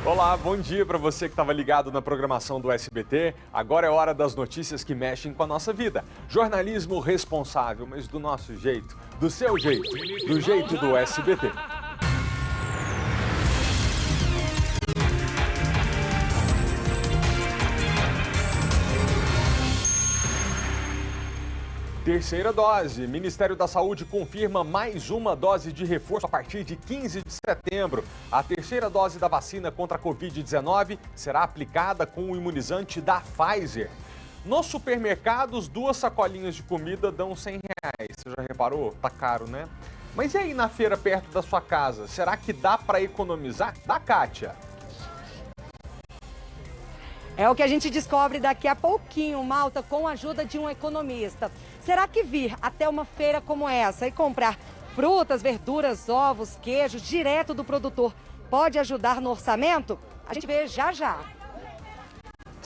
Olá, bom dia para você que estava ligado na programação do SBT. Agora é hora das notícias que mexem com a nossa vida. Jornalismo responsável, mas do nosso jeito, do seu jeito, do jeito do SBT. Terceira dose. Ministério da Saúde confirma mais uma dose de reforço a partir de 15 de setembro. A terceira dose da vacina contra a Covid-19 será aplicada com o imunizante da Pfizer. Nos supermercados, 2 sacolinhas de comida dão R$100. Você já reparou? Tá caro, né? Mas e aí na feira perto da sua casa? Será que dá para economizar? Dá, Kátia? É o que a gente descobre daqui a pouquinho, Malta, com a ajuda de um economista. Será que vir até uma feira como essa e comprar frutas, verduras, ovos, queijos direto do produtor pode ajudar no orçamento? A gente vê já já.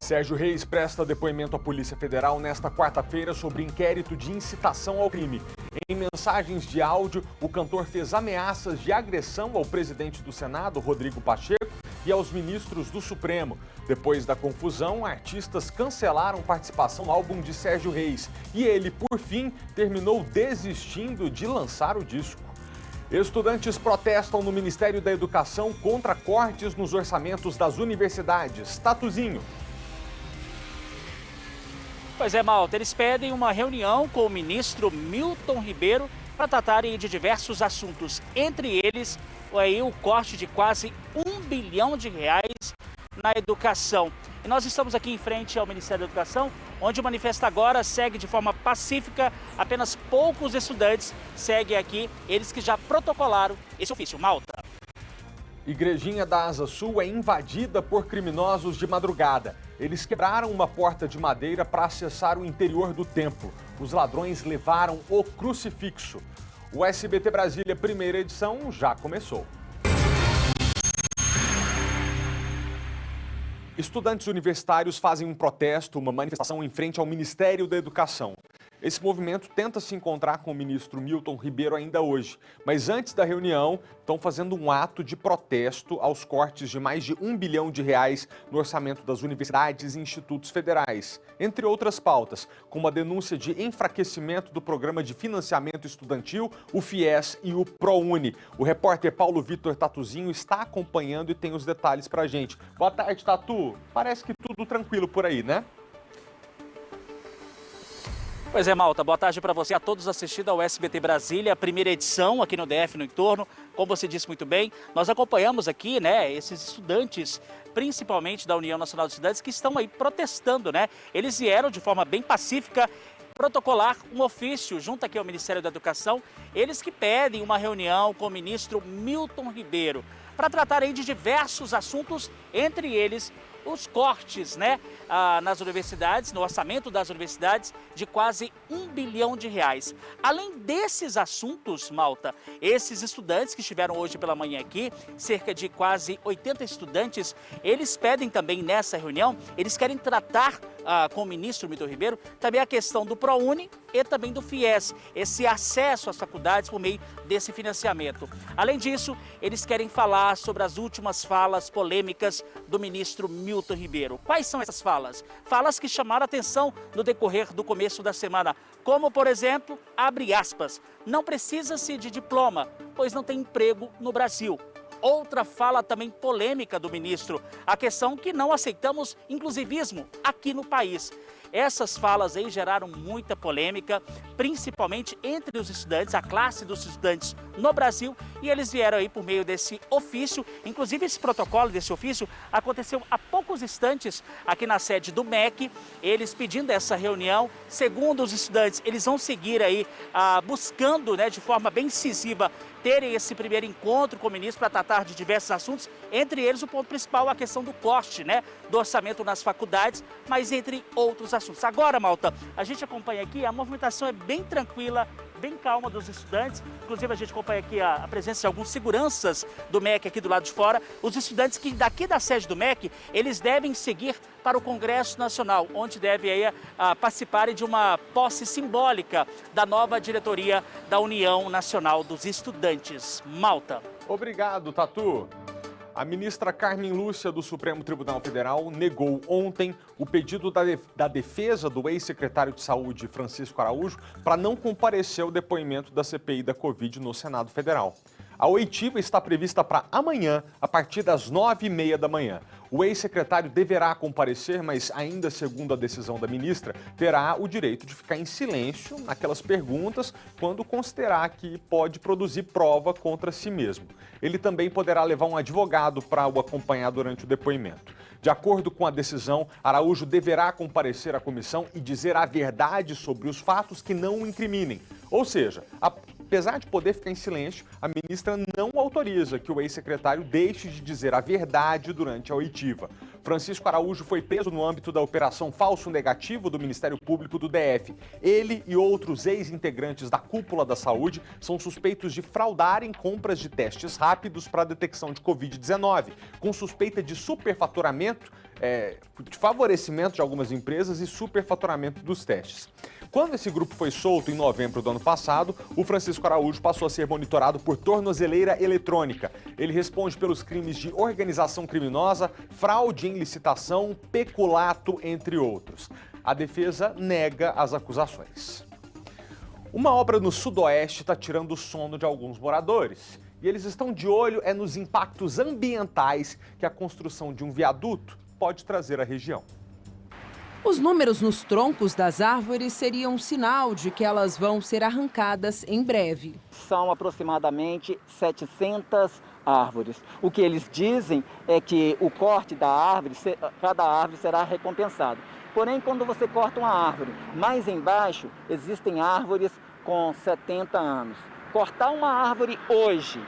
Sérgio Reis presta depoimento à Polícia Federal nesta quarta-feira sobre inquérito de incitação ao crime. Em mensagens de áudio, o cantor fez ameaças de agressão ao presidente do Senado, Rodrigo Pacheco, e aos ministros do Supremo. Depois da confusão, artistas cancelaram participação no álbum de Sérgio Reis e ele, por fim, terminou desistindo de lançar o disco. Estudantes protestam no Ministério da Educação contra cortes nos orçamentos das universidades. Tatuzinho. Pois é, Malta, eles pedem uma reunião com o ministro Milton Ribeiro para tratarem de diversos assuntos, entre eles o corte de quase R$1 bilhão na educação. E nós estamos aqui em frente ao Ministério da Educação, onde o manifesto agora segue de forma pacífica, apenas poucos estudantes seguem aqui, eles que já protocolaram esse ofício. Malta. Igrejinha da Asa Sul é invadida por criminosos de madrugada. Eles quebraram uma porta de madeira para acessar o interior do templo. Os ladrões levaram o crucifixo. O SBT Brasília, primeira edição, já começou. Estudantes universitários fazem um protesto, uma manifestação em frente ao Ministério da Educação. Esse movimento tenta se encontrar com o ministro Milton Ribeiro ainda hoje, mas antes da reunião estão fazendo um ato de protesto aos cortes de mais de R$1 bilhão no orçamento das universidades e institutos federais, entre outras pautas, como a denúncia de enfraquecimento do programa de financiamento estudantil, o FIES e o ProUni. O repórter Paulo Vitor Tatuzinho está acompanhando e tem os detalhes pra gente. Boa tarde, Tatu. Parece que tudo tranquilo por aí, né? Pois é, Malta, boa tarde para você, a todos assistindo ao SBT Brasília, primeira edição aqui no DF, no entorno. Como você disse muito bem, nós acompanhamos aqui, né, esses estudantes, principalmente da União Nacional de Estudantes, que estão aí protestando, né? Eles vieram de forma bem pacífica protocolar um ofício junto aqui ao Ministério da Educação, eles que pedem uma reunião com o ministro Milton Ribeiro para tratar aí de diversos assuntos, entre eles os cortes, né, nas universidades, no orçamento das universidades, de quase R$1 bilhão. Além desses assuntos, Malta, esses estudantes que estiveram hoje pela manhã aqui, cerca de quase 80 estudantes, eles pedem também nessa reunião, eles querem tratar com o ministro Milton Ribeiro também a questão do ProUni e também do FIES, esse acesso às faculdades por meio desse financiamento. Além disso, eles querem falar sobre as últimas falas polêmicas do ministro Milton Ribeiro. Quais são essas falas? Falas que chamaram a atenção no decorrer do começo da semana, como, por exemplo, abre aspas, não precisa-se de diploma, pois não tem emprego no Brasil. Outra fala também polêmica do ministro, a questão que não aceitamos inclusivismo aqui no país. Essas falas aí geraram muita polêmica, principalmente entre os estudantes, a classe dos estudantes no Brasil, e eles vieram aí por meio desse ofício. Inclusive esse protocolo desse ofício aconteceu há poucos instantes aqui na sede do MEC, eles pedindo essa reunião. Segundo os estudantes, eles vão seguir aí buscando, né, de forma bem incisiva, terem esse primeiro encontro com o ministro para tratar de diversos assuntos, entre eles o ponto principal, a questão do corte, né, do orçamento nas faculdades, mas entre outros assuntos. Agora, Malta, a gente acompanha aqui, a movimentação é bem tranquila, bem calma dos estudantes, inclusive a gente acompanha aqui a presença de alguns seguranças do MEC aqui do lado de fora. Os estudantes que daqui da sede do MEC, eles devem seguir para o Congresso Nacional, onde devem aí, participarem de uma posse simbólica da nova diretoria da União Nacional dos Estudantes. Malta. Obrigado, Tatu. A ministra Carmen Lúcia, do Supremo Tribunal Federal, negou ontem o pedido da defesa do ex-secretário de Saúde, Francisco Araújo, para não comparecer ao depoimento da CPI da Covid no Senado Federal. A oitiva está prevista para amanhã, a partir das 9h30 da manhã. O ex-secretário deverá comparecer, mas ainda segundo a decisão da ministra, terá o direito de ficar em silêncio naquelas perguntas quando considerar que pode produzir prova contra si mesmo. Ele também poderá levar um advogado para o acompanhar durante o depoimento. De acordo com a decisão, Araújo deverá comparecer à comissão e dizer a verdade sobre os fatos que não o incriminem. Ou seja, apesar de poder ficar em silêncio, a ministra não autoriza que o ex-secretário deixe de dizer a verdade durante a oitiva. Francisco Araújo foi preso no âmbito da Operação Falso Negativo do Ministério Público do DF. Ele e outros ex-integrantes da cúpula da saúde são suspeitos de fraudarem compras de testes rápidos para a detecção de Covid-19, com suspeita de superfaturamento, de favorecimento de algumas empresas e superfaturamento dos testes. Quando esse grupo foi solto em novembro do ano passado, o Francisco Araújo passou a ser monitorado por tornozeleira eletrônica. Ele responde pelos crimes de organização criminosa, fraude em licitação, peculato, entre outros. A defesa nega as acusações. Uma obra no Sudoeste está tirando o sono de alguns moradores. E eles estão de olho nos impactos ambientais que a construção de um viaduto pode trazer à região. Os números nos troncos das árvores seriam um sinal de que elas vão ser arrancadas em breve. São aproximadamente 700 árvores. O que eles dizem é que o corte da árvore, cada árvore será recompensado. Porém, quando você corta uma árvore, mais embaixo existem árvores com 70 anos. Cortar uma árvore hoje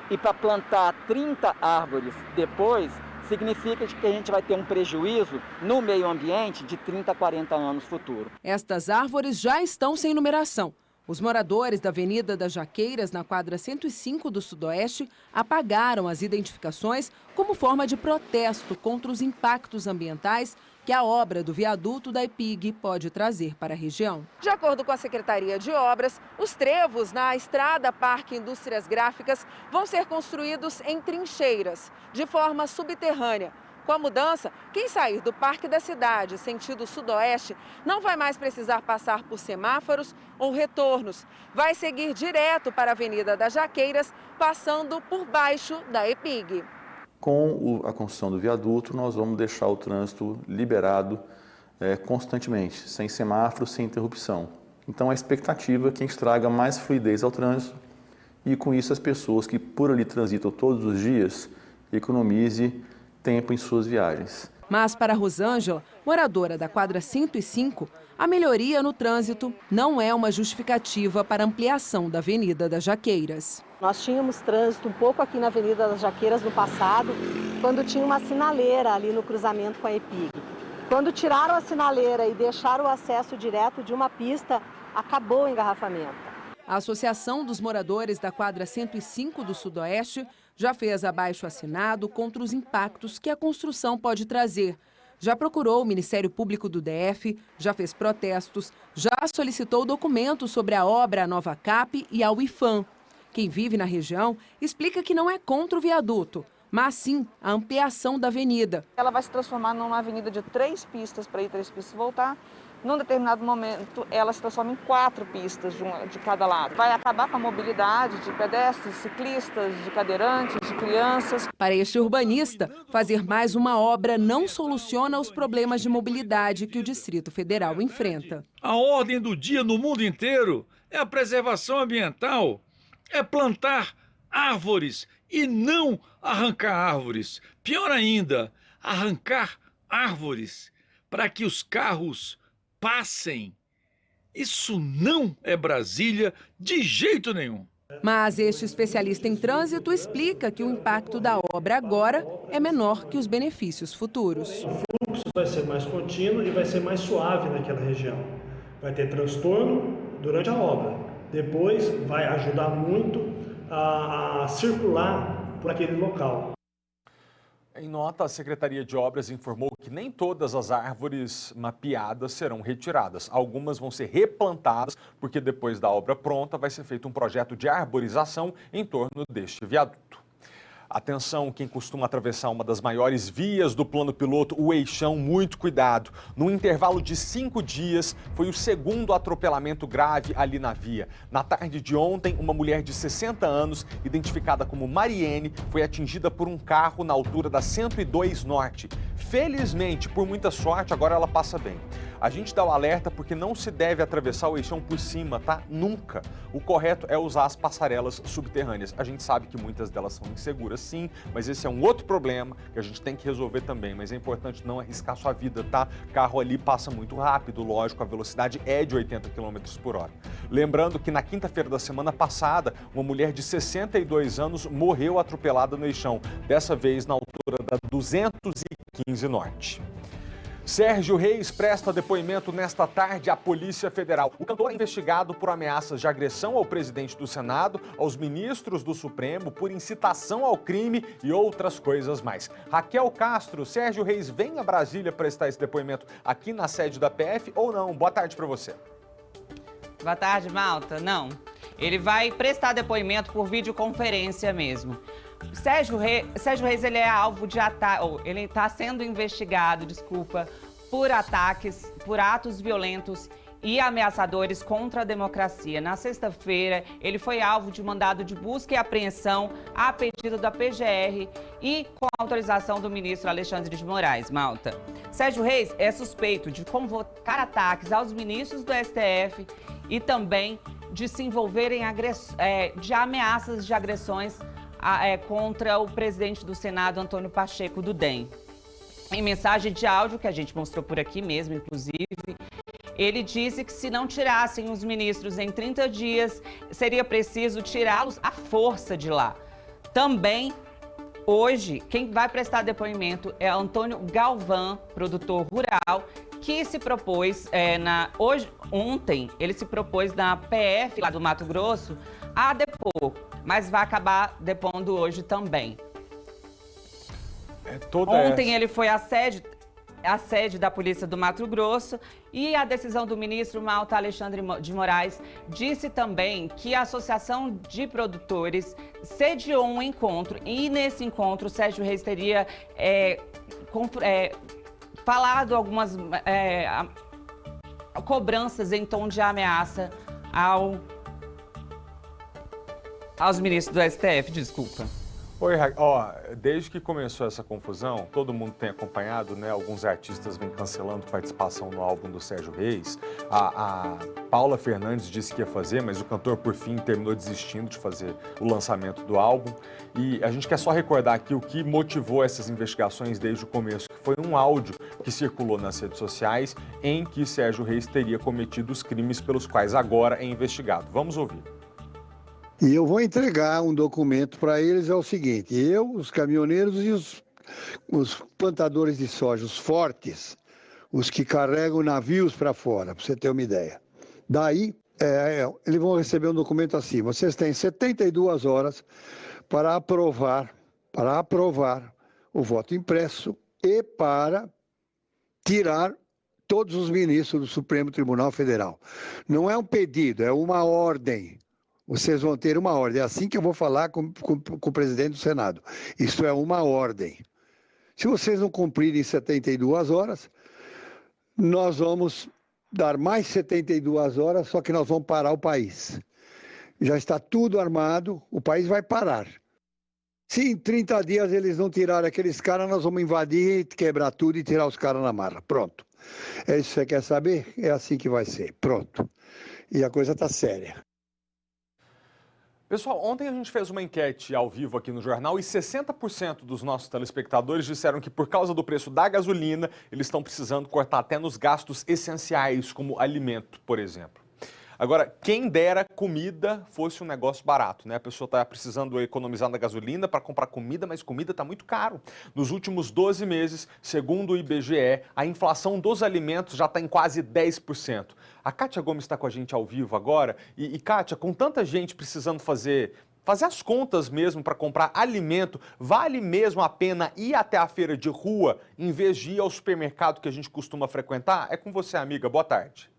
e para plantar 30 árvores depois, significa que a gente vai ter um prejuízo no meio ambiente de 30 a 40 anos futuro. Estas árvores já estão sem numeração. Os moradores da Avenida das Jaqueiras, na quadra 105 do Sudoeste, apagaram as identificações como forma de protesto contra os impactos ambientais que a obra do viaduto da EPIG pode trazer para a região. De acordo com a Secretaria de Obras, os trevos na estrada Parque Indústrias Gráficas vão ser construídos em trincheiras, de forma subterrânea. Com a mudança, quem sair do Parque da Cidade, sentido sudoeste, não vai mais precisar passar por semáforos ou retornos. Vai seguir direto para a Avenida das Jaqueiras, passando por baixo da EPIG. Com a construção do viaduto, nós vamos deixar o trânsito liberado constantemente, sem semáforo, sem interrupção. Então, a expectativa é que a gente traga mais fluidez ao trânsito e, com isso, as pessoas que por ali transitam todos os dias, economize tempo em suas viagens. Mas, para Rosângela, moradora da quadra 105, a melhoria no trânsito não é uma justificativa para a ampliação da Avenida das Jaqueiras. Nós tínhamos trânsito um pouco aqui na Avenida das Jaqueiras no passado, quando tinha uma sinaleira ali no cruzamento com a EPIG. Quando tiraram a sinaleira e deixaram o acesso direto de uma pista, acabou o engarrafamento. A Associação dos Moradores da quadra 105 do Sudoeste já fez abaixo-assinado contra os impactos que a construção pode trazer. Já procurou o Ministério Público do DF, já fez protestos, já solicitou documentos sobre a obra à Nova Cap e ao IFAM. Quem vive na região explica que não é contra o viaduto, mas sim a ampliação da avenida. Ela vai se transformar numa avenida de 3 pistas para ir 3 pistas e voltar. Num determinado momento, ela se transforma em 4 pistas de cada lado. Vai acabar com a mobilidade de pedestres, ciclistas, de cadeirantes, de crianças. Para este urbanista, fazer mais uma obra não soluciona os problemas de mobilidade que o Distrito Federal enfrenta. A ordem do dia no mundo inteiro é a preservação ambiental, é plantar árvores e não arrancar árvores. Pior ainda, arrancar árvores para que os carros passem. Isso não é Brasília de jeito nenhum. Mas este especialista em trânsito explica que o impacto da obra agora é menor que os benefícios futuros. O fluxo vai ser mais contínuo e vai ser mais suave naquela região. Vai ter transtorno durante a obra. Depois vai ajudar muito a circular por aquele local. Em nota, a Secretaria de Obras informou que nem todas as árvores mapeadas serão retiradas. Algumas vão ser replantadas, porque depois da obra pronta vai ser feito um projeto de arborização em torno deste viaduto. Atenção, quem costuma atravessar uma das maiores vias do plano piloto, o Eixão, muito cuidado. No intervalo de 5 dias, foi o segundo atropelamento grave ali na via. Na tarde de ontem, uma mulher de 60 anos, identificada como Mariene, foi atingida por um carro na altura da 102 Norte. Felizmente, por muita sorte, agora ela passa bem. A gente dá o alerta porque não se deve atravessar o Eixão por cima, tá? Nunca. O correto é usar as passarelas subterrâneas. A gente sabe que muitas delas são inseguras, sim, mas esse é um outro problema que a gente tem que resolver também. Mas é importante não arriscar sua vida, tá? O carro ali passa muito rápido, lógico, a velocidade é de 80 km por hora. Lembrando que na quinta-feira da semana passada, uma mulher de 62 anos morreu atropelada no Eixão, dessa vez na altura da 215 Norte. Sérgio Reis presta depoimento nesta tarde à Polícia Federal. O cantor é investigado por ameaças de agressão ao presidente do Senado, aos ministros do Supremo, por incitação ao crime e outras coisas mais. Raquel Castro, Sérgio Reis vem a Brasília prestar esse depoimento aqui na sede da PF ou não? Boa tarde para você. Boa tarde, Malta. Não, ele vai prestar depoimento por videoconferência mesmo. Sérgio Reis, ele é alvo de ataque, ele está sendo investigado, por ataques, por atos violentos e ameaçadores contra a democracia. Na sexta-feira, ele foi alvo de mandado de busca e apreensão a pedido da PGR e com a autorização do ministro Alexandre de Moraes, Malta. Sérgio Reis é suspeito de convocar ataques aos ministros do STF e também de se envolver em de ameaças de agressões contra o presidente do Senado, Antônio Pacheco, do DEM. Em mensagem de áudio, que a gente mostrou por aqui mesmo, inclusive, ele disse que se não tirassem os ministros em 30 dias, seria preciso tirá-los à força de lá. Também, hoje, quem vai prestar depoimento é Antônio Galvão, produtor rural, que se propôs, ontem, ele se propôs na PF lá do Mato Grosso a depor, mas vai acabar depondo hoje também. Ontem ele foi à sede da Polícia do Mato Grosso e a decisão do ministro Malta Alexandre de Moraes disse também que a Associação de Produtores sediou um encontro e nesse encontro Sérgio Reis teria falado algumas cobranças em tom de ameaça aos ministros do STF, desculpa. Oi, desde que começou essa confusão, todo mundo tem acompanhado, né? Alguns artistas vêm cancelando participação no álbum do Sérgio Reis. A Paula Fernandes disse que ia fazer, mas o cantor, por fim, terminou desistindo de fazer o lançamento do álbum. E a gente quer só recordar aqui o que motivou essas investigações desde o começo, que foi um áudio que circulou nas redes sociais em que Sérgio Reis teria cometido os crimes pelos quais agora é investigado. Vamos ouvir. E eu vou entregar um documento para eles, é o seguinte, os caminhoneiros e os plantadores de soja, os fortes, os que carregam navios para fora, para você ter uma ideia. Daí, eles vão receber um documento assim, vocês têm 72 horas para aprovar o voto impresso e para tirar todos os ministros do Supremo Tribunal Federal. Não é um pedido, é uma ordem. Vocês vão ter uma ordem. É assim que eu vou falar com o presidente do Senado. Isso é uma ordem. Se vocês não cumprirem 72 horas, nós vamos dar mais 72 horas, só que nós vamos parar o país. Já está tudo armado, o país vai parar. Se em 30 dias eles não tirarem aqueles caras, nós vamos invadir, quebrar tudo e tirar os caras na marra. Pronto. É isso que você quer saber? É assim que vai ser. Pronto. E a coisa está séria. Pessoal, ontem a gente fez uma enquete ao vivo aqui no jornal e 60% dos nossos telespectadores disseram que por causa do preço da gasolina, eles estão precisando cortar até nos gastos essenciais, como alimento, por exemplo. Agora, quem dera comida fosse um negócio barato, né? A pessoa está precisando economizar na gasolina para comprar comida, mas comida está muito caro. Nos últimos 12 meses, segundo o IBGE, a inflação dos alimentos já está em quase 10%. A Kátia Gomes está com a gente ao vivo agora. E Kátia, com tanta gente precisando fazer as contas mesmo para comprar alimento, vale mesmo a pena ir até a feira de rua em vez de ir ao supermercado que a gente costuma frequentar? É com você, amiga. Boa tarde.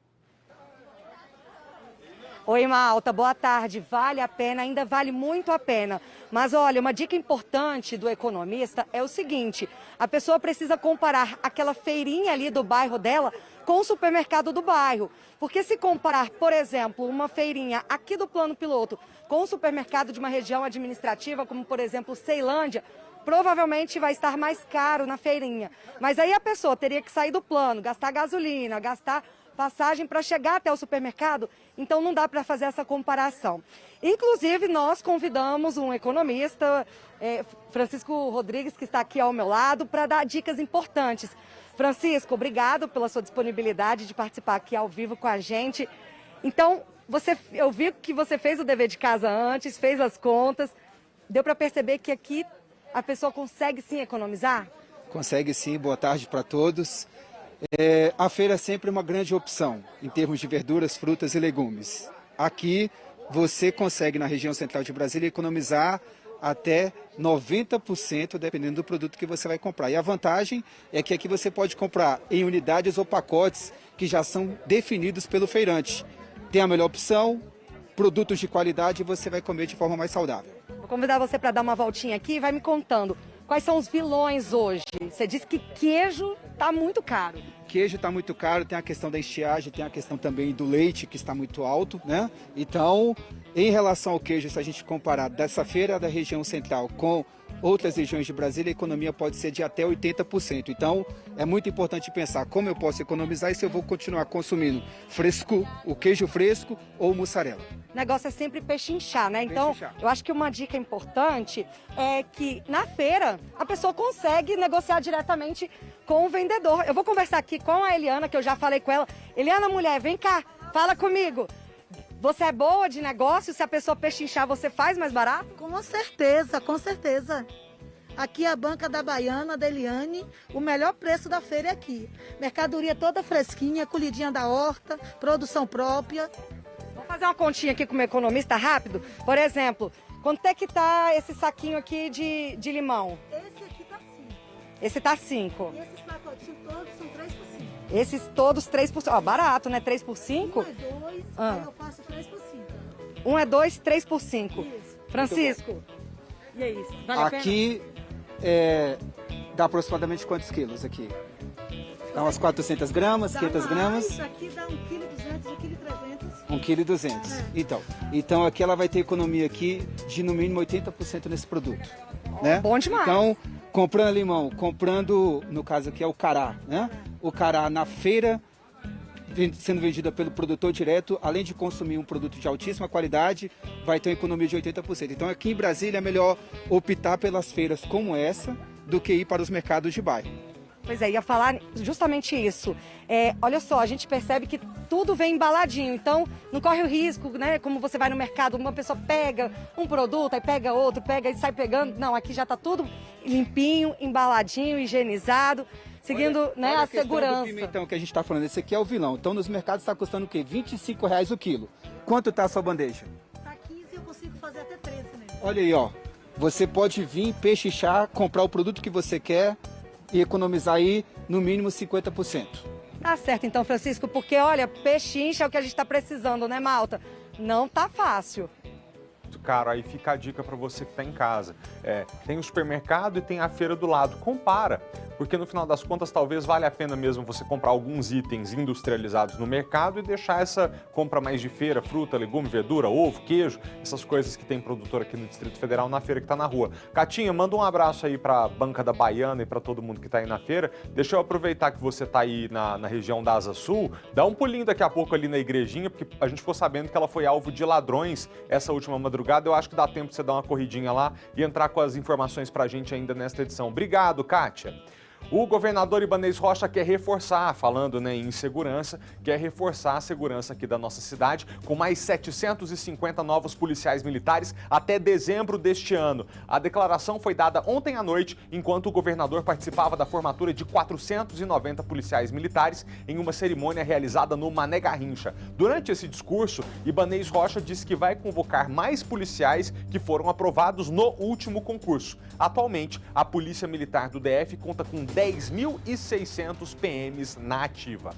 Oi, Malta, boa tarde. Vale a pena, ainda vale muito a pena. Mas olha, uma dica importante do economista é o seguinte: a pessoa precisa comparar aquela feirinha ali do bairro dela com o supermercado do bairro. Porque se comparar, por exemplo, uma feirinha aqui do Plano Piloto com o supermercado de uma região administrativa, como por exemplo Ceilândia, provavelmente vai estar mais caro na feirinha. Mas aí a pessoa teria que sair do plano, gastar gasolina, gastar passagem para chegar até o supermercado, então não dá para fazer essa comparação. Inclusive, nós convidamos um economista, Francisco Rodrigues, que está aqui ao meu lado, para dar dicas importantes. Francisco, obrigado pela sua disponibilidade de participar aqui ao vivo com a gente. Então, eu vi que você fez o dever de casa antes, fez as contas, deu para perceber que aqui a pessoa consegue sim economizar? Consegue sim, boa tarde para todos. A feira é sempre uma grande opção em termos de verduras, frutas e legumes. Aqui você consegue, na região central de Brasília, economizar até 90% dependendo do produto que você vai comprar. E a vantagem é que aqui você pode comprar em unidades ou pacotes que já são definidos pelo feirante. Tem a melhor opção, produtos de qualidade, e você vai comer de forma mais saudável. Vou convidar você para dar uma voltinha aqui e vai me contando quais são os vilões hoje. Você disse que queijo está muito caro. Queijo está muito caro, tem a questão da estiagem, tem a questão também do leite, que está muito alto, né? Então, em relação ao queijo, se a gente comparar dessa feira da região central com outras regiões de Brasília, a economia pode ser de até 80%. Então, é muito importante pensar como eu posso economizar e se eu vou continuar consumindo o queijo fresco ou mussarela. O negócio é sempre pechinchar, né? Então, eu acho que uma dica importante é que na feira a pessoa consegue negociar diretamente com o vendedor. Eu vou conversar aqui com a Eliana, que eu já falei com ela. Eliana, mulher, vem cá, fala comigo. Você é boa de negócio? Se a pessoa pechinchar, você faz mais barato? Com certeza, com certeza. Aqui a banca da Baiana, da Eliane, o melhor preço da feira é aqui. Mercadoria toda fresquinha, colhidinha da horta, produção própria. Vamos fazer uma continha aqui com o economista rápido? Por exemplo, quanto é que tá esse saquinho aqui de limão? Esse aqui tá 5. Esse tá 5. E esses pacotinhos todos são 3 por 5. Esses todos 3 por 5. Ó, barato, né? 3 por 5? 1 é 2, aí eu faço 3 por 5. 1 é 2, 3 por 5. Isso. Francisco, e é isso. Vale aqui dá aproximadamente quantos quilos aqui? Dá umas 400 gramas, 500 gramas? Isso aqui dá 1,2 kg, 1,3 kg. 1,2 kg. Então aqui ela vai ter economia aqui de no mínimo 80% nesse produto. Né? Bom demais. Então, comprando limão, comprando, no caso aqui é o cará, né? O cará na feira, sendo vendida pelo produtor direto, além de consumir um produto de altíssima qualidade, vai ter uma economia de 80%. Então aqui em Brasília é melhor optar pelas feiras como essa do que ir para os mercados de bairro. Pois é, ia falar justamente isso. Olha só, a gente percebe que tudo vem embaladinho, então não corre o risco, né? Como você vai no mercado, uma pessoa pega um produto, aí pega outro, pega e sai pegando. Não, aqui já está tudo limpinho, embaladinho, higienizado, seguindo a segurança. Do pimentão que a gente está falando, esse aqui é o vilão. Então nos mercados está custando o quê? R$25 o quilo. Quanto está a sua bandeja? Tá 15 e eu consigo fazer até 13, né? Olha aí, ó. Você pode vir, pechinchar, comprar o produto que você quer e economizar aí no mínimo 50%. Tá certo então, Francisco, porque olha, pechincha é o que a gente está precisando, né, Malta? Não tá fácil. Caro, aí fica a dica para você que está em casa. Tem o supermercado e tem a feira do lado. Compara, porque no final das contas talvez valha a pena mesmo você comprar alguns itens industrializados no mercado e deixar essa compra mais de feira, fruta, legume, verdura, ovo, queijo, essas coisas que tem produtor aqui no Distrito Federal na feira que está na rua. Catinha, manda um abraço aí para a banca da Baiana e para todo mundo que está aí na feira. Deixa eu aproveitar que você está aí na região da Asa Sul, dá um pulinho daqui a pouco ali na igrejinha, porque a gente ficou sabendo que ela foi alvo de ladrões essa última madrugada. Eu acho que dá tempo de você dar uma corridinha lá e entrar com as informações pra gente ainda nesta edição. Obrigado, Kátia. O governador Ibanez Rocha quer reforçar, falando em segurança, quer reforçar a segurança aqui da nossa cidade com mais 750 novos policiais militares até dezembro deste ano. A declaração foi dada ontem à noite, enquanto o governador participava da formatura de 490 policiais militares em uma cerimônia realizada no Mané Garrincha. Durante esse discurso, Ibanez Rocha disse que vai convocar mais policiais que foram aprovados no último concurso. Atualmente, a Polícia Militar do DF conta com 10.600 PMs na ativa.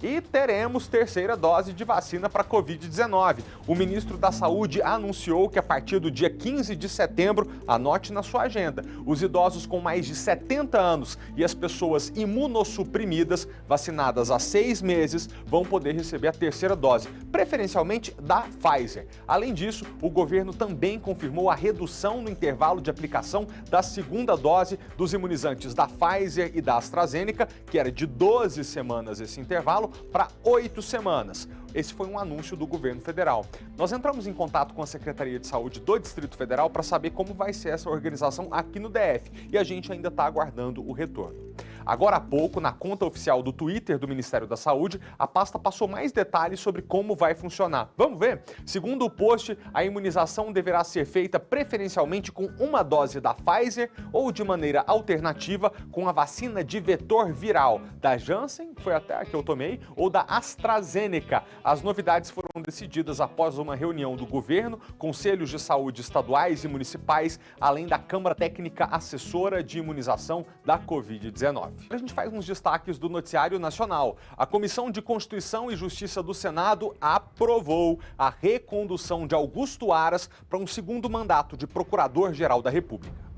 E teremos terceira dose de vacina para a Covid-19. O ministro da Saúde anunciou que a partir do dia 15 de setembro, anote na sua agenda, os idosos com mais de 70 anos e as pessoas imunossuprimidas, vacinadas há 6 meses, vão poder receber a terceira dose, preferencialmente da Pfizer. Além disso, o governo também confirmou a redução no intervalo de aplicação da segunda dose dos imunizantes da Pfizer e da AstraZeneca, que era de 12 semanas esse intervalo, para 8 semanas. Esse foi um anúncio do governo federal. Nós entramos em contato com a Secretaria de Saúde do Distrito Federal para saber como vai ser essa organização aqui no DF e a gente ainda está aguardando o retorno. Agora há pouco, na conta oficial do Twitter do Ministério da Saúde, a pasta passou mais detalhes sobre como vai funcionar. Vamos ver? Segundo o post, a imunização deverá ser feita preferencialmente com uma dose da Pfizer ou de maneira alternativa com a vacina de vetor viral da Janssen, foi até a que eu tomei, ou da AstraZeneca. As novidades foram decididas após uma reunião do governo, conselhos de saúde estaduais e municipais, além da Câmara Técnica Assessora de Imunização da Covid-19. A gente faz uns destaques do noticiário nacional. A Comissão de Constituição e Justiça do Senado aprovou a recondução de Augusto Aras para um segundo mandato de Procurador-Geral da República.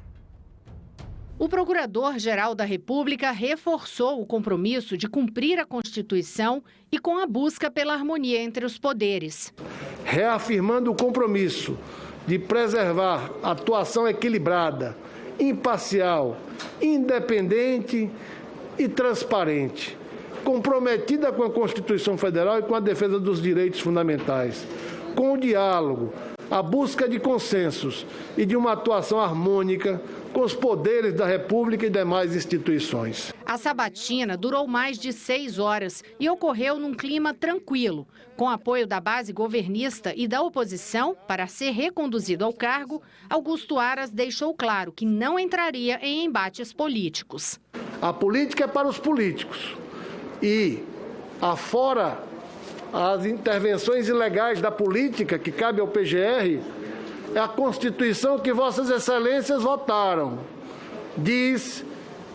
O Procurador-Geral da República reforçou o compromisso de cumprir a Constituição e com a busca pela harmonia entre os poderes. Reafirmando o compromisso de preservar a atuação equilibrada, imparcial, independente e transparente, comprometida com a Constituição Federal e com a defesa dos direitos fundamentais, com o diálogo, a busca de consensos e de uma atuação harmônica com os poderes da República e demais instituições. A sabatina durou mais de 6 horas e ocorreu num clima tranquilo. Com apoio da base governista e da oposição, para ser reconduzido ao cargo, Augusto Aras deixou claro que não entraria em embates políticos. A política é para os políticos e, afora as intervenções ilegais da política que cabe ao PGR, é a Constituição que Vossas Excelências votaram. Diz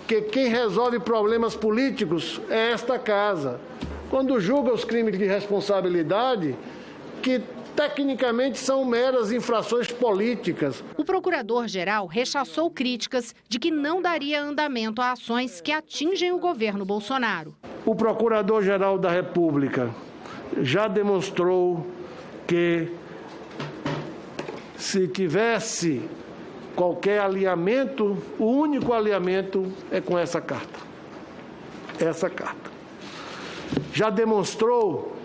que quem resolve problemas políticos é esta casa. Quando julga os crimes de responsabilidade, que tecnicamente são meras infrações políticas. O procurador-geral rechaçou críticas de que não daria andamento a ações que atingem o governo Bolsonaro. O Procurador-Geral da República já demonstrou que, se tivesse qualquer alinhamento, o único alinhamento é com essa carta. Essa carta. Já demonstrou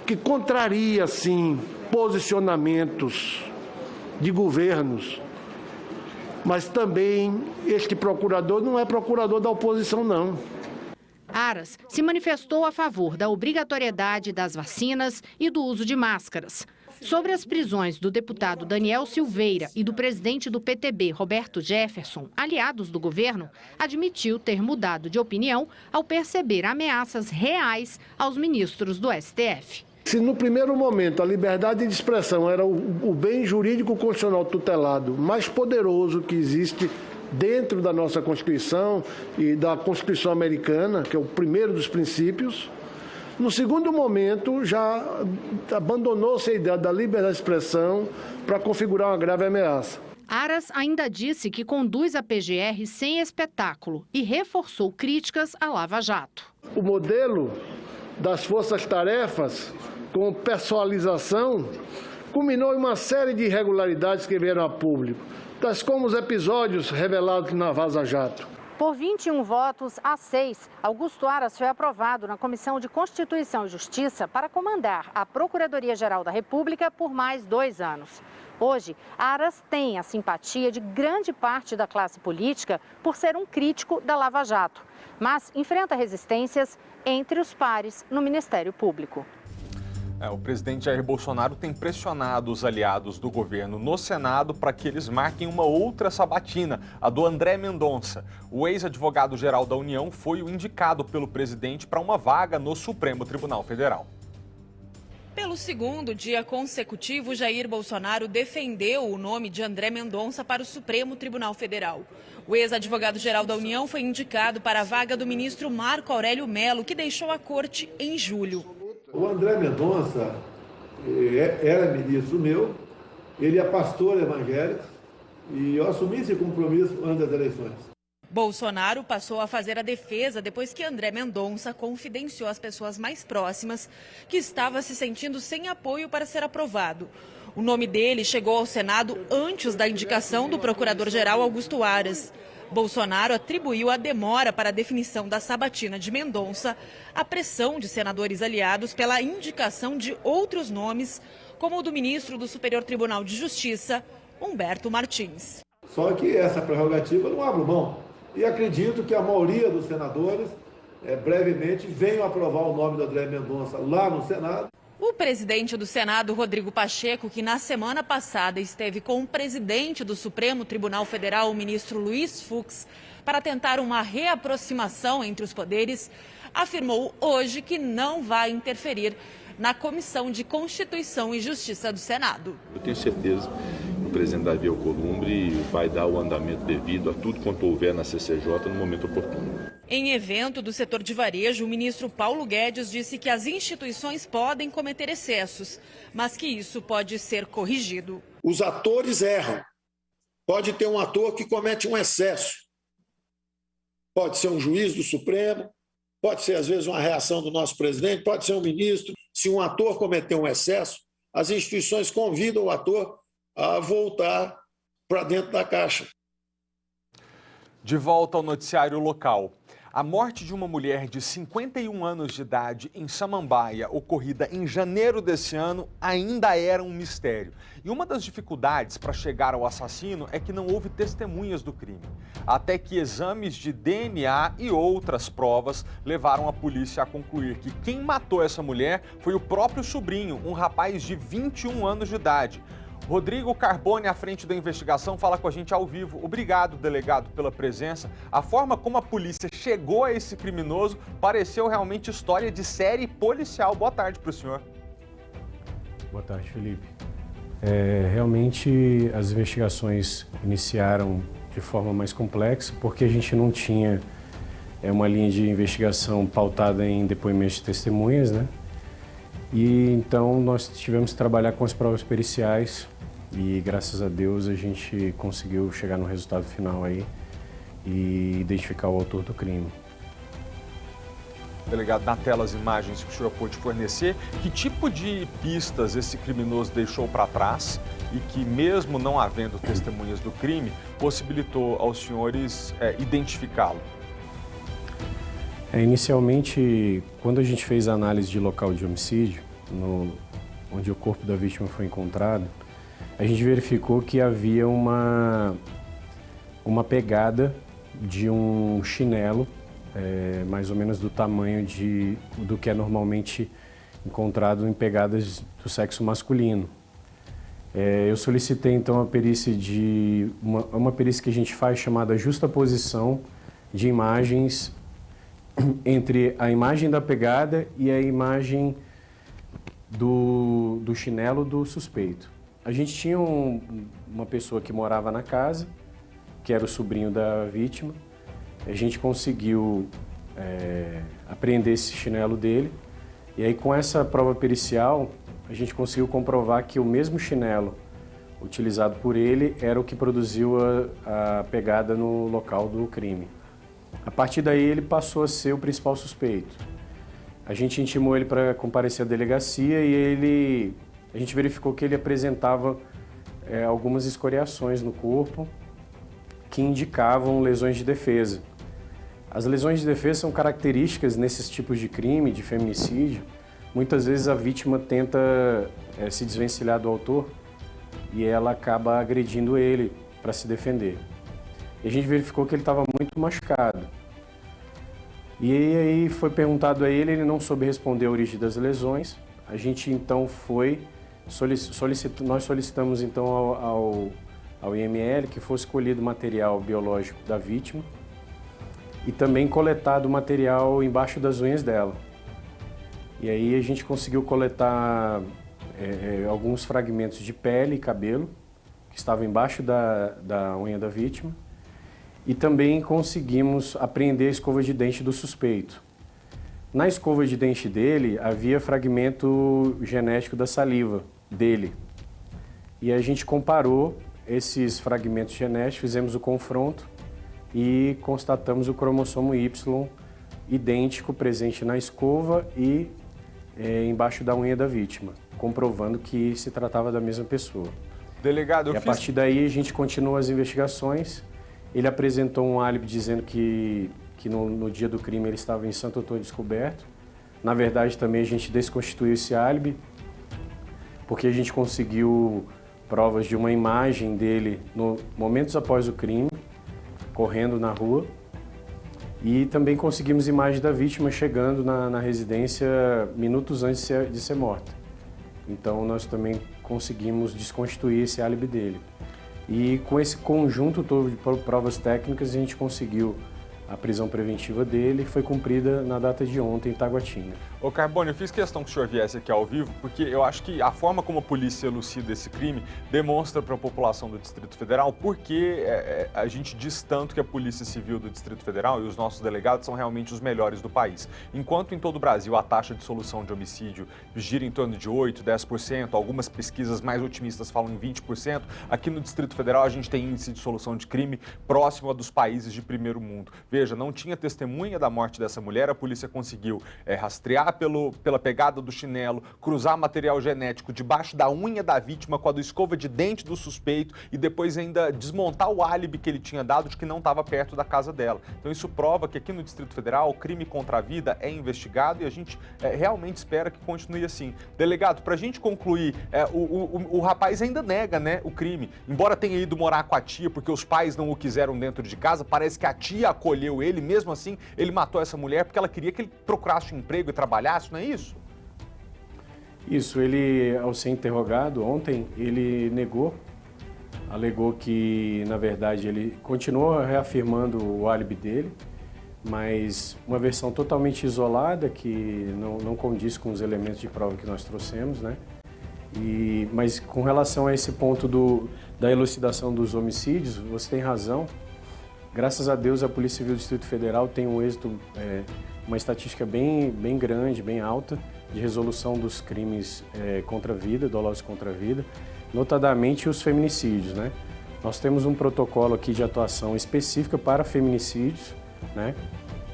que contraria, sim, posicionamentos de governos, mas também este procurador não é procurador da oposição, não. Aras se manifestou a favor da obrigatoriedade das vacinas e do uso de máscaras. Sobre as prisões do deputado Daniel Silveira e do presidente do PTB, Roberto Jefferson, aliados do governo, admitiu ter mudado de opinião ao perceber ameaças reais aos ministros do STF. Se no primeiro momento a liberdade de expressão era o bem jurídico constitucional tutelado mais poderoso que existe dentro da nossa Constituição e da Constituição americana, que é o primeiro dos princípios, no segundo momento já abandonou-se a ideia da liberdade de expressão para configurar uma grave ameaça. Aras ainda disse que conduz a PGR sem espetáculo e reforçou críticas à Lava Jato. O modelo das forças-tarefas com pessoalização culminou em uma série de irregularidades que vieram a público, tais como os episódios revelados na Vaza Jato. Por 21 votos a 6, Augusto Aras foi aprovado na Comissão de Constituição e Justiça para comandar a Procuradoria-Geral da República por mais 2 anos. Hoje, Aras tem a simpatia de grande parte da classe política por ser um crítico da Lava Jato, mas enfrenta resistências entre os pares no Ministério Público. O presidente Jair Bolsonaro tem pressionado os aliados do governo no Senado para que eles marquem uma outra sabatina, a do André Mendonça. O ex-advogado-geral da União foi o indicado pelo presidente para uma vaga no Supremo Tribunal Federal. Pelo segundo dia consecutivo, Jair Bolsonaro defendeu o nome de André Mendonça para o Supremo Tribunal Federal. O ex-advogado-geral da União foi indicado para a vaga do ministro Marco Aurélio Mello, que deixou a corte em julho. O André Mendonça era ministro meu, ele é pastor evangélico e eu assumi esse compromisso antes das eleições. Bolsonaro passou a fazer a defesa depois que André Mendonça confidenciou às pessoas mais próximas que estava se sentindo sem apoio para ser aprovado. O nome dele chegou ao Senado antes da indicação do procurador-geral Augusto Aras. Bolsonaro atribuiu a demora para a definição da sabatina de Mendonça à pressão de senadores aliados pela indicação de outros nomes, como o do ministro do Superior Tribunal de Justiça, Humberto Martins. Só que essa prerrogativa não abre mão. E acredito que a maioria dos senadores, brevemente, venham aprovar o nome do André Mendonça lá no Senado. O presidente do Senado, Rodrigo Pacheco, que na semana passada esteve com o presidente do Supremo Tribunal Federal, o ministro Luiz Fux, para tentar uma reaproximação entre os poderes, afirmou hoje que não vai interferir na Comissão de Constituição e Justiça do Senado. Eu tenho certeza que o presidente Davi Alcolumbre vai dar o andamento devido a tudo quanto houver na CCJ no momento oportuno. Em evento do setor de varejo, o ministro Paulo Guedes disse que as instituições podem cometer excessos, mas que isso pode ser corrigido. Os atores erram. Pode ter um ator que comete um excesso. Pode ser um juiz do Supremo, pode ser, às vezes, uma reação do nosso presidente, pode ser um ministro. Se um ator cometer um excesso, as instituições convidam o ator a voltar para dentro da caixa. De volta ao noticiário local. A morte de uma mulher de 51 anos de idade em Samambaia, ocorrida em janeiro desse ano, ainda era um mistério. E uma das dificuldades para chegar ao assassino é que não houve testemunhas do crime. Até que exames de DNA e outras provas levaram a polícia a concluir que quem matou essa mulher foi o próprio sobrinho, um rapaz de 21 anos de idade. Rodrigo Carbone, à frente da investigação, fala com a gente ao vivo. Obrigado, delegado, pela presença. A forma como a polícia chegou a esse criminoso pareceu realmente história de série policial. Boa tarde para o senhor. Boa tarde, Felipe. Realmente as investigações iniciaram de forma mais complexa, porque a gente não tinha uma linha de investigação pautada em depoimentos de testemunhas, né? E então nós tivemos que trabalhar com as provas periciais e graças a Deus a gente conseguiu chegar no resultado final aí e identificar o autor do crime. Delegado, na tela as imagens que o senhor pôde fornecer, que tipo de pistas esse criminoso deixou para trás e que, mesmo não havendo testemunhas do crime, possibilitou aos senhores identificá-lo? Inicialmente, quando a gente fez a análise de local de homicídio, onde o corpo da vítima foi encontrado, a gente verificou que havia uma pegada de um chinelo, mais ou menos do tamanho do que é normalmente encontrado em pegadas do sexo masculino. Eu solicitei então a perícia uma perícia que a gente faz chamada justaposição de imagens entre a imagem da pegada e a imagem do chinelo do suspeito. A gente tinha uma pessoa que morava na casa, que era o sobrinho da vítima. A gente conseguiu apreender esse chinelo dele. E aí, com essa prova pericial, a gente conseguiu comprovar que o mesmo chinelo utilizado por ele era o que produziu a pegada no local do crime. A partir daí, ele passou a ser o principal suspeito. A gente intimou ele para comparecer à delegacia e a gente verificou que ele apresentava algumas escoriações no corpo que indicavam lesões de defesa. As lesões de defesa são características nesses tipos de crime, de feminicídio. Muitas vezes a vítima tenta se desvencilhar do autor e ela acaba agredindo ele para se defender. E a gente verificou que ele estava muito machucado. E aí foi perguntado a ele não soube responder a origem das lesões. A gente então nós solicitamos então ao IML que fosse colhido material biológico da vítima e também coletado material embaixo das unhas dela. E aí a gente conseguiu coletar alguns fragmentos de pele e cabelo que estavam embaixo da unha da vítima. E também conseguimos apreender a escova de dente do suspeito. Na escova de dente dele havia fragmento genético da saliva dele. E a gente comparou esses fragmentos genéticos, fizemos o confronto e constatamos o cromossomo Y idêntico presente na escova e embaixo da unha da vítima, comprovando que se tratava da mesma pessoa. Delegado, a partir daí a gente continua as investigações. Ele apresentou um álibi dizendo que no dia do crime ele estava em Santo Antônio Descoberto. Na verdade, também a gente desconstituiu esse álibi, porque a gente conseguiu provas de uma imagem dele momentos após o crime, correndo na rua. E também conseguimos imagem da vítima chegando na residência minutos antes de ser morta. Então nós também conseguimos desconstituir esse álibi dele. E com esse conjunto todo de provas técnicas a gente conseguiu a prisão preventiva dele, foi cumprida na data de ontem em Taguatinga. Ô Carbone, eu fiz questão que o senhor viesse aqui ao vivo, porque eu acho que a forma como a polícia elucida esse crime demonstra para a população do Distrito Federal porque a gente diz tanto que a Polícia Civil do Distrito Federal e os nossos delegados são realmente os melhores do país. Enquanto em todo o Brasil a taxa de solução de homicídio gira em torno de 8%, 10%, algumas pesquisas mais otimistas falam em 20%, aqui no Distrito Federal a gente tem índice de solução de crime próximo a dos países de primeiro mundo. Veja, não tinha testemunha da morte dessa mulher, a polícia conseguiu rastrear pela pegada do chinelo, cruzar material genético debaixo da unha da vítima com a da escova de dente do suspeito e depois ainda desmontar o álibi que ele tinha dado de que não estava perto da casa dela. Então isso prova que aqui no Distrito Federal o crime contra a vida é investigado e a gente realmente espera que continue assim. Delegado, para a gente concluir, o rapaz ainda nega, né, o crime. Embora tenha ido morar com a tia porque os pais não o quiseram dentro de casa, parece que a tia acolheu ele, mesmo assim ele matou essa mulher porque ela queria que ele procurasse um emprego e trabalhasse, não é isso? Isso, ele, ao ser interrogado ontem, ele negou, alegou que, na verdade, ele continuou reafirmando o álibi dele, mas uma versão totalmente isolada, que não condiz com os elementos de prova que nós trouxemos, né? Mas com relação a esse ponto da elucidação dos homicídios, você tem razão. Graças a Deus, a Polícia Civil do Distrito Federal tem um êxito, uma estatística bem grande, bem alta, de resolução dos crimes contra a vida, dolosos contra a vida, notadamente os feminicídios, né? Nós temos um protocolo aqui de atuação específica para feminicídios, né?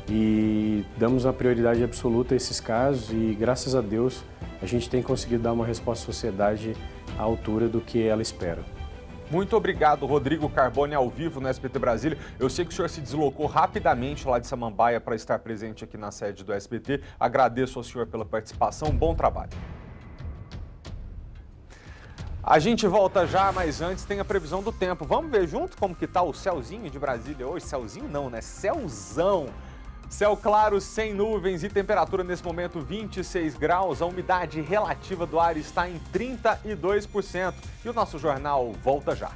E damos uma prioridade absoluta a esses casos e, graças a Deus, a gente tem conseguido dar uma resposta à sociedade à altura do que ela espera. Muito obrigado, Rodrigo Carbone, ao vivo no SBT Brasília. Eu sei que o senhor se deslocou rapidamente lá de Samambaia para estar presente aqui na sede do SBT. Agradeço ao senhor pela participação. Bom trabalho. A gente volta já, mas antes tem a previsão do tempo. Vamos ver junto como que tá o céuzinho de Brasília hoje? Céuzinho não, né? Céuzão! Céu claro, sem nuvens e temperatura nesse momento 26 graus. A umidade relativa do ar está em 32%. E o nosso jornal volta já.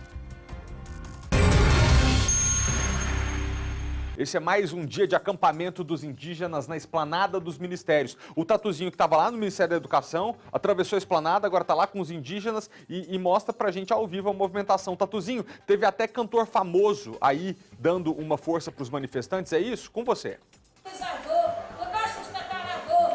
Esse é mais um dia de acampamento dos indígenas na esplanada dos ministérios. O Tatuzinho que estava lá no Ministério da Educação, atravessou a esplanada, agora está lá com os indígenas e mostra pra gente ao vivo a movimentação. Tatuzinho, teve até cantor famoso aí dando uma força para os manifestantes, é isso? Com você.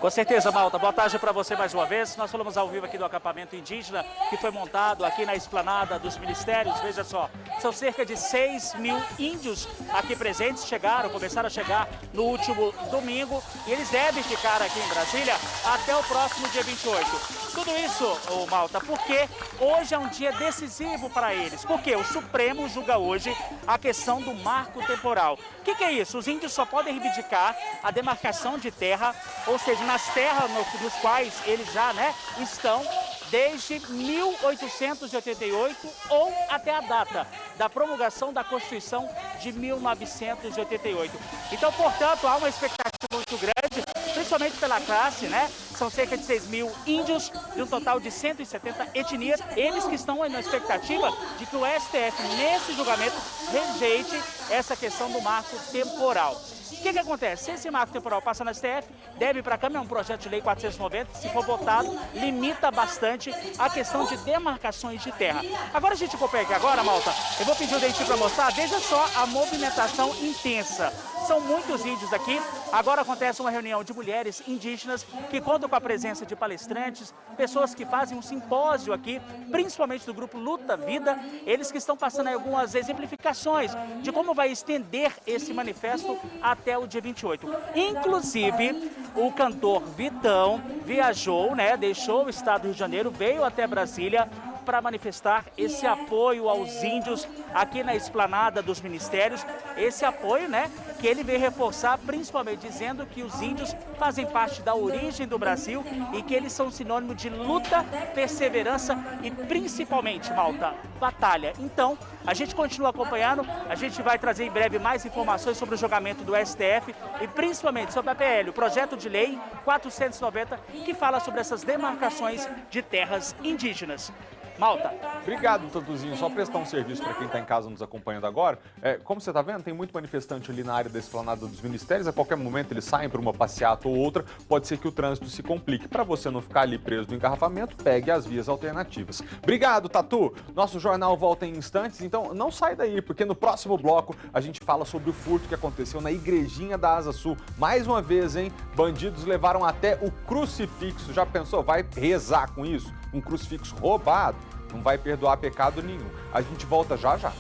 Com certeza, Malta. Boa tarde para você mais uma vez. Nós falamos ao vivo aqui do acampamento indígena que foi montado aqui na esplanada dos ministérios. Veja só, são cerca de 6 mil índios aqui presentes. Começaram a chegar no último domingo e eles devem ficar aqui em Brasília até o próximo dia 28. Tudo isso, Malta, porque hoje é um dia decisivo para eles. Porque o Supremo julga hoje a questão do marco temporal. O que é isso? Os índios só podem reivindicar a demarcação de terra, ou seja, nas terras nos quais eles já estão desde 1888 ou até a data da promulgação da Constituição de 1988. Então, portanto, há uma expectativa muito grande, principalmente pela classe, São cerca de 6 mil índios, de um total de 170 etnias. Eles que estão na expectativa de que o STF, nesse julgamento, rejeite essa questão do marco temporal. O que acontece? Se esse marco temporal passa na STF, deve ir para a Câmara, é um projeto de lei 490, se for votado, limita bastante a questão de demarcações de terra. Agora a gente acompanha aqui agora, Malta, eu vou pedir o Dentinho para mostrar, veja só a movimentação intensa. São muitos índios aqui. Agora acontece uma reunião de mulheres indígenas que contam com a presença de palestrantes, pessoas que fazem um simpósio aqui, principalmente do grupo Luta Vida, eles que estão passando aí algumas exemplificações de como vai estender esse manifesto até o dia 28. Inclusive, o cantor Vitão viajou, né, deixou o estado do Rio de Janeiro, veio até Brasília para manifestar esse apoio aos índios aqui na esplanada dos ministérios, esse apoio, né, que ele veio reforçar, principalmente dizendo que os índios fazem parte da origem do Brasil e que eles são sinônimo de luta, perseverança e principalmente, Malta, batalha. Então, a gente continua acompanhando, a gente vai trazer em breve mais informações sobre o julgamento do STF e principalmente sobre a PL, o projeto de lei 490, que fala sobre essas demarcações de terras indígenas. Malta. Obrigado, Tatuzinho. Só prestar um serviço para quem está em casa nos acompanhando agora. Como você está vendo, tem muito manifestante ali na área da esplanada dos ministérios. A qualquer momento eles saem para uma passeata ou outra. Pode ser que o trânsito se complique. Para você não ficar ali preso no engarrafamento, pegue as vias alternativas. Obrigado, Tatu. Nosso jornal volta em instantes, então não sai daí, porque no próximo bloco a gente fala sobre o furto que aconteceu na Igrejinha da Asa Sul. Mais uma vez, hein? Bandidos levaram até o crucifixo. Já pensou? Vai rezar com isso? Um crucifixo roubado? Não vai perdoar pecado nenhum. A gente volta já já.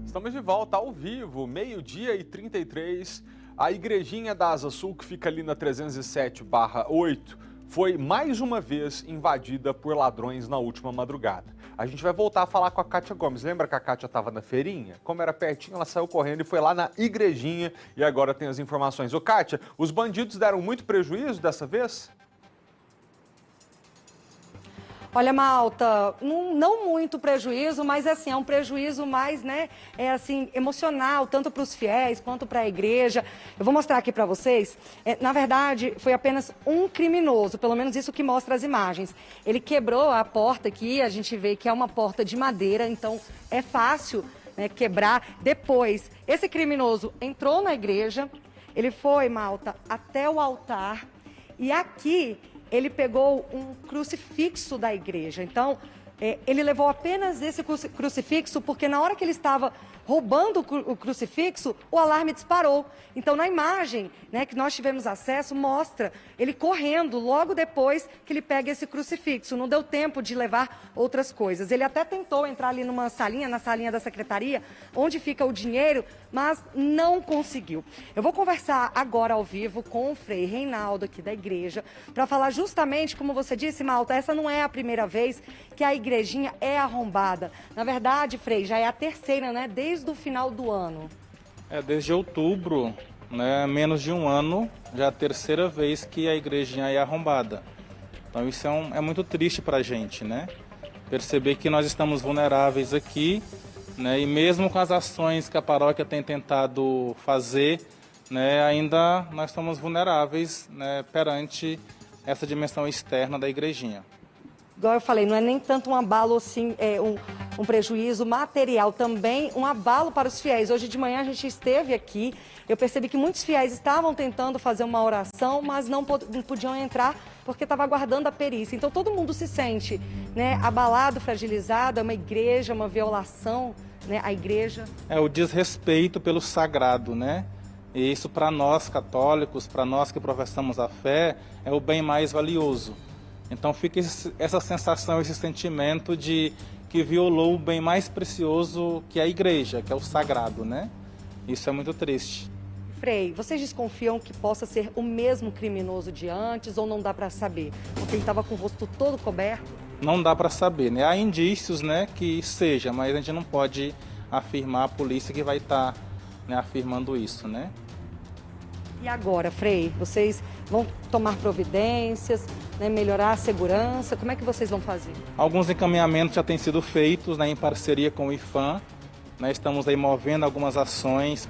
Estamos de volta ao vivo, 12h33. A Igrejinha da Asa Sul, que fica ali na 307/8, foi mais uma vez invadida por ladrões na última madrugada. A gente vai voltar a falar com a Kátia Gomes. Lembra que a Kátia estava na feirinha? Como era pertinho, ela saiu correndo e foi lá na Igrejinha e agora tem as informações. Ô, Kátia, os bandidos deram muito prejuízo dessa vez? Olha, Malta, não muito prejuízo, mas assim, é um prejuízo mais, né, emocional, tanto para os fiéis quanto para a igreja. Eu vou mostrar aqui para vocês. Na verdade, foi apenas um criminoso, pelo menos isso que mostra as imagens. Ele quebrou a porta aqui, a gente vê que é uma porta de madeira, então é fácil, né, quebrar. Depois, esse criminoso entrou na igreja, ele foi, Malta, até o altar e aqui ele pegou um crucifixo da igreja. Então, ele levou apenas esse crucifixo porque na hora que ele estava roubando o crucifixo, o alarme disparou. Então, na imagem, né, que nós tivemos acesso, mostra ele correndo logo depois que ele pega esse crucifixo. Não deu tempo de levar outras coisas. Ele até tentou entrar ali numa salinha, na salinha da secretaria, onde fica o dinheiro, mas não conseguiu. Eu vou conversar agora ao vivo com o Frei Reinaldo aqui da igreja, para falar justamente, como você disse, Malta, essa não é a primeira vez que a igrejinha é arrombada. Na verdade, Frei, já é a terceira, né, desde o final do ano. Desde outubro, né, menos de um ano, já é a terceira vez que a igrejinha é arrombada. Então isso é muito triste para a gente, né? Perceber que nós estamos vulneráveis aqui, né, e mesmo com as ações que a paróquia tem tentado fazer, né, ainda nós estamos vulneráveis, né, perante essa dimensão externa da igrejinha. Igual eu falei, não é nem tanto um abalo assim, um prejuízo material, também um abalo para os fiéis. Hoje de manhã a gente esteve aqui, eu percebi que muitos fiéis estavam tentando fazer uma oração, mas não podiam entrar porque estava aguardando a perícia. Então todo mundo se sente, né, abalado, fragilizado, é uma igreja, uma violação, né, à igreja. É o desrespeito pelo sagrado, né? E isso para nós católicos, para nós que professamos a fé, é o bem mais valioso. Então fica essa sensação, esse sentimento de que violou o bem mais precioso que é a igreja, que é o sagrado, né? Isso é muito triste. Frei, vocês desconfiam que possa ser o mesmo criminoso de antes ou não dá para saber? Porque ele estava com o rosto todo coberto? Não dá para saber, né? Há indícios, né, que seja, mas a gente não pode afirmar, a polícia que vai estar, né, afirmando isso, né? E agora, Frei, vocês vão tomar providências, né, melhorar a segurança? Como é que vocês vão fazer? Alguns encaminhamentos já têm sido feitos, né, em parceria com o IFAM. Né, estamos aí movendo algumas ações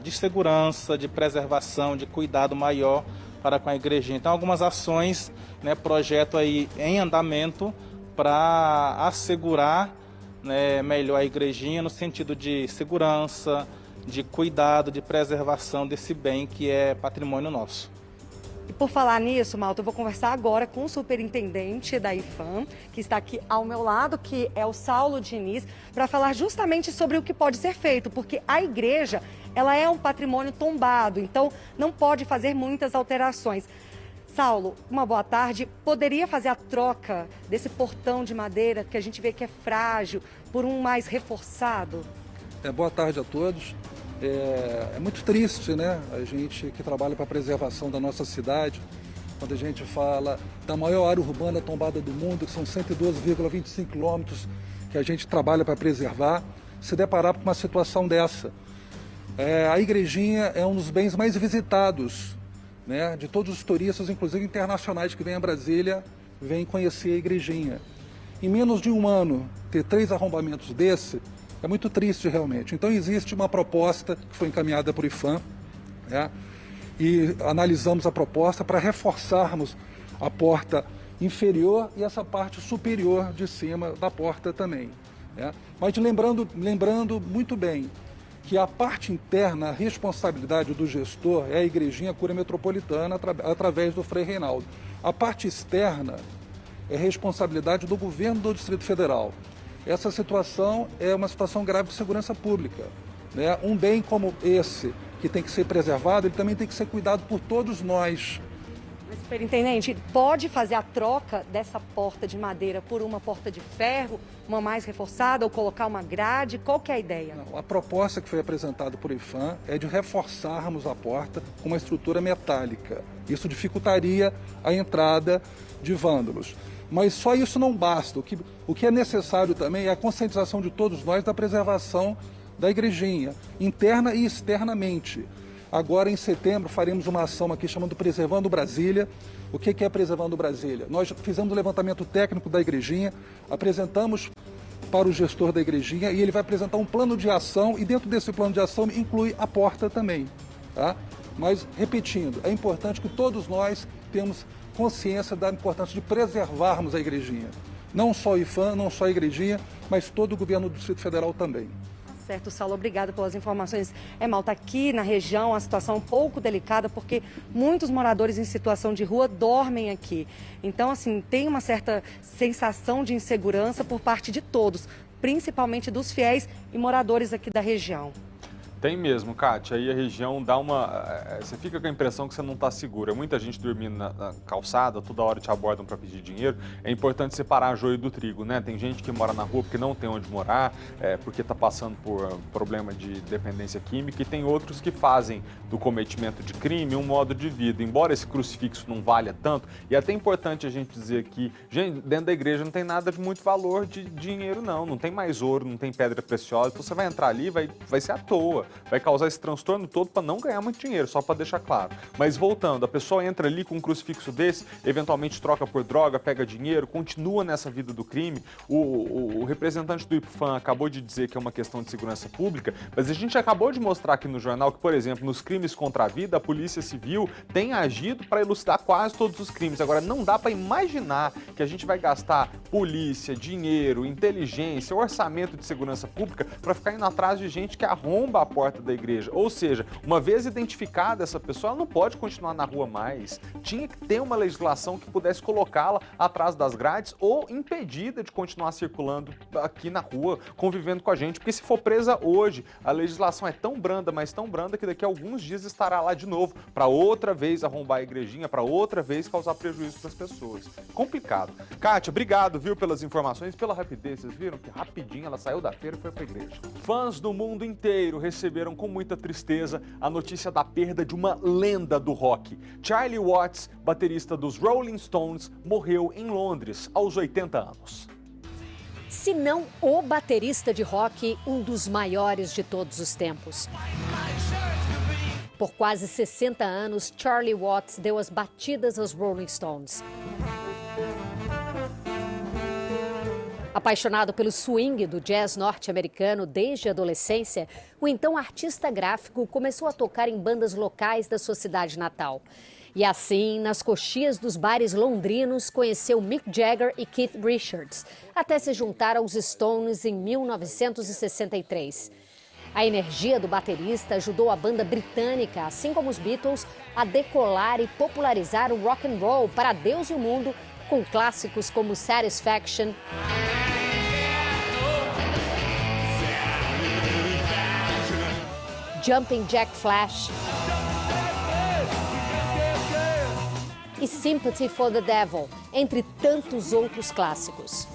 de segurança, de preservação, de cuidado maior para com a igreja. Então, algumas ações, né, projeto aí em andamento para assegurar, né, melhor a igrejinha no sentido de segurança, de cuidado, de preservação desse bem que é patrimônio nosso. E por falar nisso, Malta, eu vou conversar agora com o superintendente da IPHAN, que está aqui ao meu lado, que é o Saulo Diniz, para falar justamente sobre o que pode ser feito, porque a igreja, ela é um patrimônio tombado, então não pode fazer muitas alterações. Saulo, uma boa tarde. Poderia fazer a troca desse portão de madeira, que a gente vê que é frágil, por um mais reforçado? Boa tarde a todos. É muito triste, né? A gente que trabalha para a preservação da nossa cidade, quando a gente fala da maior área urbana tombada do mundo, que são 112,25 quilômetros que a gente trabalha para preservar, se deparar com uma situação dessa. A igrejinha é um dos bens mais visitados, né, de todos os turistas, inclusive internacionais, que vêm a Brasília, vêm conhecer a igrejinha. Em menos de um ano, ter 3 arrombamentos desse, é muito triste realmente. Então existe uma proposta que foi encaminhada por IPHAN, né, e analisamos a proposta para reforçarmos a porta inferior e essa parte superior de cima da porta também, né. Mas lembrando muito bem que a parte interna, a responsabilidade do gestor é a igrejinha Cúria Metropolitana através do Frei Reinaldo. A parte externa é responsabilidade do governo do Distrito Federal. Essa situação é uma situação grave de segurança pública, né? Um bem como esse, que tem que ser preservado, ele também tem que ser cuidado por todos nós. Mas, superintendente, pode fazer a troca dessa porta de madeira por uma porta de ferro, uma mais reforçada, ou colocar uma grade? Qual que é a ideia? Não, a proposta que foi apresentada por IPHAN é de reforçarmos a porta com uma estrutura metálica. Isso dificultaria a entrada de vândalos. Mas só isso não basta. O que é necessário também é a conscientização de todos nós da preservação da igrejinha, interna e externamente. Agora, em setembro, faremos uma ação aqui chamando Preservando Brasília. O que é Preservando Brasília? Nós fizemos um levantamento técnico da igrejinha, apresentamos para o gestor da igrejinha e ele vai apresentar um plano de ação e dentro desse plano de ação inclui a porta também, tá? Mas, repetindo, é importante que todos nós temos consciência da importância de preservarmos a igrejinha. Não só o IPHAN, não só a igrejinha, mas todo o governo do Distrito Federal também. Certo, Saulo, obrigado pelas informações. Malta, aqui na região a situação é um pouco delicada porque muitos moradores em situação de rua dormem aqui. Então, assim, tem uma certa sensação de insegurança por parte de todos, principalmente dos fiéis e moradores aqui da região. Tem mesmo, Kátia. Aí a região dá uma... Você fica com a impressão que você não está segura. Muita gente dormindo na calçada, toda hora te abordam para pedir dinheiro. É importante separar joio do trigo, né? Tem gente que mora na rua porque não tem onde morar, porque está passando por problema de dependência química, e tem outros que fazem do cometimento de crime um modo de vida. Embora esse crucifixo não valha tanto, e é até importante a gente dizer que, gente, dentro da igreja não tem nada de muito valor de dinheiro, não. Não tem mais ouro, não tem pedra preciosa. Então você vai entrar ali, vai ser à toa. Vai causar esse transtorno todo para não ganhar muito dinheiro, só para deixar claro. Mas voltando, a pessoa entra ali com um crucifixo desse, eventualmente troca por droga, pega dinheiro, continua nessa vida do crime. O representante do IPHAN acabou de dizer que é uma questão de segurança pública, mas a gente acabou de mostrar aqui no jornal que, por exemplo, nos crimes contra a vida, a Polícia Civil tem agido para elucidar quase todos os crimes. Agora, não dá para imaginar que a gente vai gastar polícia, dinheiro, inteligência, orçamento de segurança pública para ficar indo atrás de gente que arromba a porta da igreja. Ou seja, uma vez identificada essa pessoa, ela não pode continuar na rua mais. Tinha que ter uma legislação que pudesse colocá-la atrás das grades ou impedida de continuar circulando aqui na rua, convivendo com a gente. Porque se for presa hoje, a legislação é tão branda, mas tão branda, que daqui a alguns dias estará lá de novo para outra vez arrombar a igrejinha, para outra vez causar prejuízo para as pessoas. Complicado. Kátia, obrigado, viu, pelas informações, pela rapidez. Vocês viram que rapidinho ela saiu da feira e foi para a igreja. Fãs do mundo inteiro receberam com muita tristeza a notícia da perda de uma lenda do rock. Charlie Watts, baterista dos Rolling Stones, morreu em Londres aos 80 anos. Se não o baterista de rock, um dos maiores de todos os tempos. Por quase 60 anos, Charlie Watts deu as batidas aos Rolling Stones. Apaixonado pelo swing do jazz norte-americano desde a adolescência, o então artista gráfico começou a tocar em bandas locais da sua cidade natal. E assim, nas coxias dos bares londrinos, conheceu Mick Jagger e Keith Richards, até se juntar aos Stones em 1963. A energia do baterista ajudou a banda britânica, assim como os Beatles, a decolar e popularizar o rock and roll para Deus e o mundo, com clássicos como Satisfaction, Jumping Jack Flash e Sympathy for the Devil, entre tantos outros clássicos.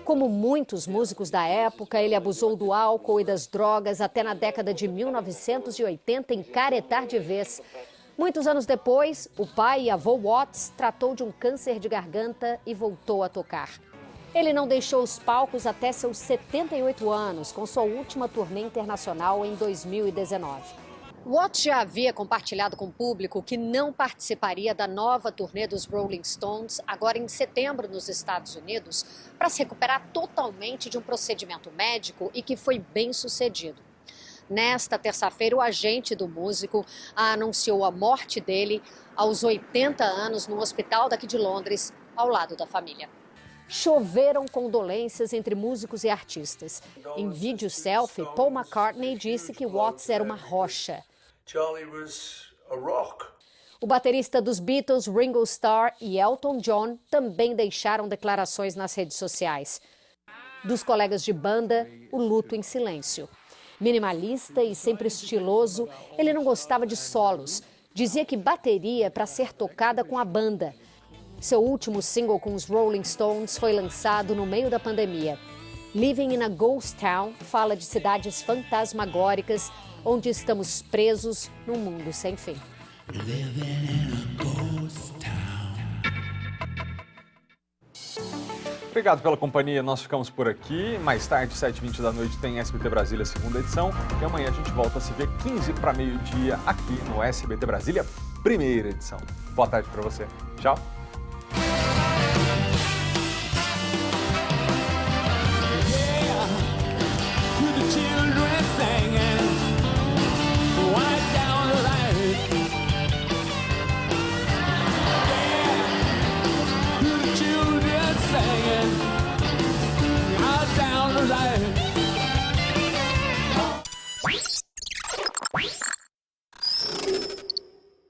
Como muitos músicos da época, ele abusou do álcool e das drogas até na década de 1980 encaretar de vez. Muitos anos depois, o pai e avô Watts tratou de um câncer de garganta e voltou a tocar. Ele não deixou os palcos até seus 78 anos, com sua última turnê internacional em 2019. Watts já havia compartilhado com o público que não participaria da nova turnê dos Rolling Stones, agora em setembro nos Estados Unidos, para se recuperar totalmente de um procedimento médico e que foi bem sucedido. Nesta terça-feira, o agente do músico anunciou a morte dele aos 80 anos no hospital daqui de Londres, ao lado da família. Choveram condolências entre músicos e artistas. Em vídeo selfie, Paul McCartney disse que Watts era uma rocha. O baterista dos Beatles, Ringo Starr, e Elton John também deixaram declarações nas redes sociais. Dos colegas de banda, o luto em silêncio. Minimalista e sempre estiloso, ele não gostava de solos. Dizia que bateria é para ser tocada com a banda. Seu último single com os Rolling Stones foi lançado no meio da pandemia. Living in a Ghost Town fala de cidades fantasmagóricas onde estamos presos num mundo sem fim. Obrigado pela companhia, nós ficamos por aqui. Mais tarde, 7h20 da noite, tem SBT Brasília, segunda edição. E amanhã a gente volta a se ver 15 para meio-dia aqui no SBT Brasília, primeira edição. Boa tarde para você. Tchau.